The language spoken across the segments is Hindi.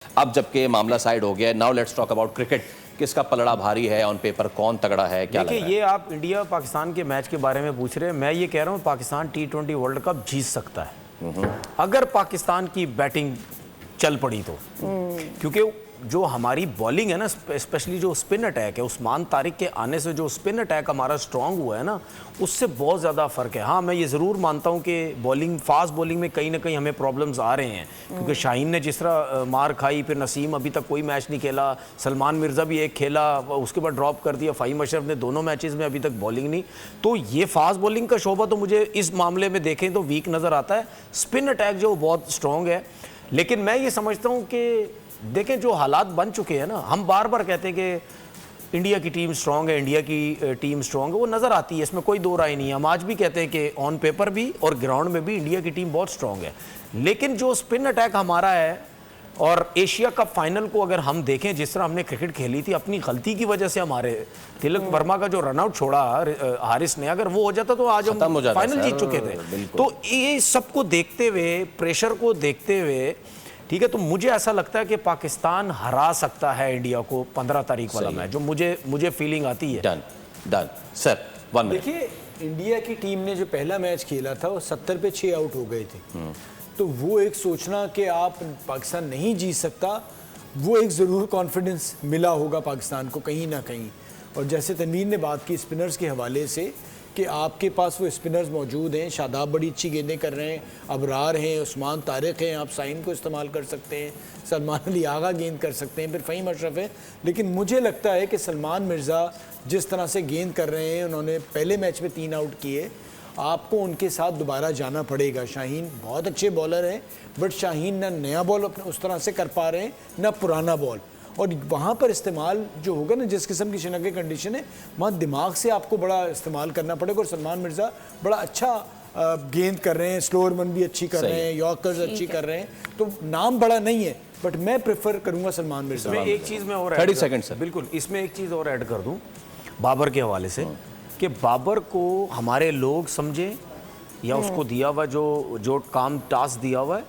अब जबकि मामला साइड हो गया, now let's talk about cricket. किसका पलड़ा भारी है ऑन पेपर, कौन तगड़ा है, क्या लग रहा है? ये आप इंडिया पाकिस्तान के मैच के बारे में पूछ रहे हैं। मैं ये कह रहा हूँ पाकिस्तान T20 वर्ल्ड कप जीत सकता है अगर पाकिस्तान की बैटिंग चल पड़ी तो। क्योंकि जो हमारी बॉलिंग है ना, स्पेशली जो स्पिन अटैक है, उस्मान तारिक के आने से जो स्पिन अटैक हमारा स्ट्रांग हुआ है ना, उससे बहुत ज़्यादा फ़र्क है। हाँ, मैं ये ज़रूर मानता हूँ कि बॉलिंग, फास्ट बॉलिंग में कहीं ना कहीं हमें प्रॉब्लम्स आ रहे हैं, क्योंकि शाहीन ने जिस तरह मार खाई, फिर नसीम अभी तक कोई मैच नहीं खेला, सलमान मिर्ज़ा भी एक खेला, उसके बाद ड्रॉप कर दिया, फ़हीम अशरफ ने दोनों मैचेस में अभी तक बॉलिंग नहीं। तो ये फास्ट बॉलिंग का शोबा तो मुझे इस मामले में देखें तो वीक नज़र आता है। स्पिन अटैक जो बहुत स्ट्रॉन्ग है, लेकिन मैं ये समझता हूँ कि देखें जो हालात बन चुके हैं ना, हम बार बार कहते हैं कि इंडिया की टीम स्ट्रांग है, इंडिया की टीम स्ट्रांग है, वो नज़र आती है, इसमें कोई दो राय नहीं है। हम आज भी कहते हैं कि ऑन पेपर भी और ग्राउंड में भी इंडिया की टीम बहुत स्ट्रांग है। लेकिन जो स्पिन अटैक हमारा है, और एशिया कप फाइनल को अगर हम देखें, जिस तरह हमने क्रिकेट खेली थी, अपनी गलती की वजह से हमारे तिलक वर्मा का जो रनआउट छोड़ा हारिस ने, अगर वो हो जाता तो आज हम फाइनल जीत चुके थे। तो ये सबको देखते हुए, प्रेशर को देखते हुए, ठीक है, तो मुझे ऐसा लगता है कि पाकिस्तान हरा सकता है इंडिया को 15 तारीख वाला मैच, जो मुझे फीलिंग आती है। Done sir, 1 minute. देखिए, इंडिया की टीम ने जो पहला मैच खेला था वो 70 पे 6 आउट हो गए थे। तो वो एक सोचना कि आप पाकिस्तान नहीं जीत सकता, वो एक ज़रूर कॉन्फिडेंस मिला होगा पाकिस्तान को कहीं ना कहीं। और जैसे तनवीर ने बात की स्पिनर्स के हवाले से कि आपके पास वो स्पिनर्स मौजूद हैं, शादाब बड़ी अच्छी गेंदें कर रहे हैं, अबरार हैं, उस्मान तारिक हैं, आप साइन को इस्तेमाल कर सकते हैं, सलमान अली आगा गेंद कर सकते हैं, फिर फ़हीम अशरफ है। लेकिन मुझे लगता है कि सलमान मिर्ज़ा जिस तरह से गेंद कर रहे हैं, उन्होंने पहले मैच में 3 आउट किए, आपको उनके साथ दोबारा जाना पड़ेगा। शाहीन बहुत अच्छे बॉलर हैं, बट शाहीन ना नया बॉल उस तरह से कर पा रहे हैं, ना पुराना बॉल। और वहाँ पर इस्तेमाल जो होगा ना, जिस किस्म की शनाख्त कंडीशन है, वहाँ दिमाग से आपको बड़ा इस्तेमाल करना पड़ेगा। और सलमान मिर्ज़ा बड़ा अच्छा गेंद कर रहे हैं, स्लोअर मन भी अच्छी कर रहे हैं, यॉर्कर्स अच्छी कर रहे हैं, तो नाम बड़ा नहीं है, बट मैं प्रेफर करूँगा सलमान मिर्ज़ा। इसमें एक चीज़ मैं और 30 सेकंड सर, बिल्कुल, इसमें एक चीज़ और ऐड कर दूँ बाबर के हवाले से, कि बाबर को हमारे लोग समझे या उसको दिया हुआ जो काम टास्क दिया हुआ है,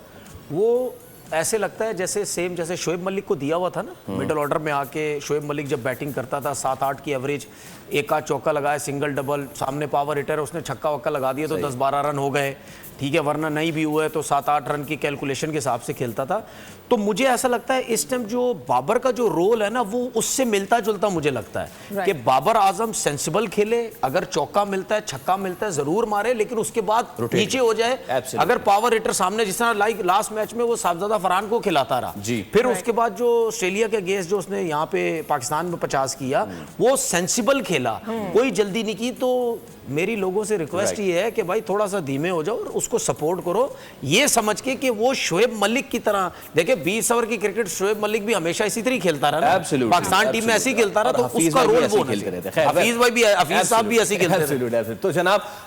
वो ऐसे लगता है जैसे सेम जैसे शोएब मलिक को दिया हुआ था ना, मिडिल ऑर्डर में आके शोएब मलिक जब बैटिंग करता था, 7-8 की एवरेज, एक आध चौका लगाया, सिंगल डबल, सामने पावर हिटर है, उसने छक्का वक्का लगा दिया तो 10-12 रन हो गए, ठीक है, वरना नहीं भी हुआ है तो 7-8 रन की कैलकुलेशन के हिसाब से खेलता था। तो मुझे ऐसा लगता है इस टाइम जो बाबर का जो रोल है ना, वो उससे मिलता जुलता मुझे लगता है कि बाबर आजम सेंसिबल खेले, अगर चौका मिलता है, छक्का मिलता है, जरूर मारे, लेकिन उसके बाद नीचे हो जाए। अगर पावर हिटर सामने, जिस तरह लाइक लास्ट मैच में वो साहबजादा फरहान को खिलाता रहा, फिर उसके बाद जो ऑस्ट्रेलिया के अगेंस्ट जो उसने यहाँ पे पाकिस्तान में 50 किया, वो सेंसिबल खेला, कोई जल्दी नहीं की। तो मेरी लोगों से रिक्वेस्ट ये है कि भाई थोड़ा सा धीमे हो जाओ और उसको सपोर्ट करो, ये समझ के कि वो शोएब मलिक की तरह, देखिए 20 ओवर की क्रिकेट शोएब मलिक भी हमेशा इसी तरह खेलता रहा ना, पाकिस्तान टीम में ऐसे ही खेलता रहा, तो उसका रोल वो, हफीज साहब भी ऐसे खेलते थे। तो जनाब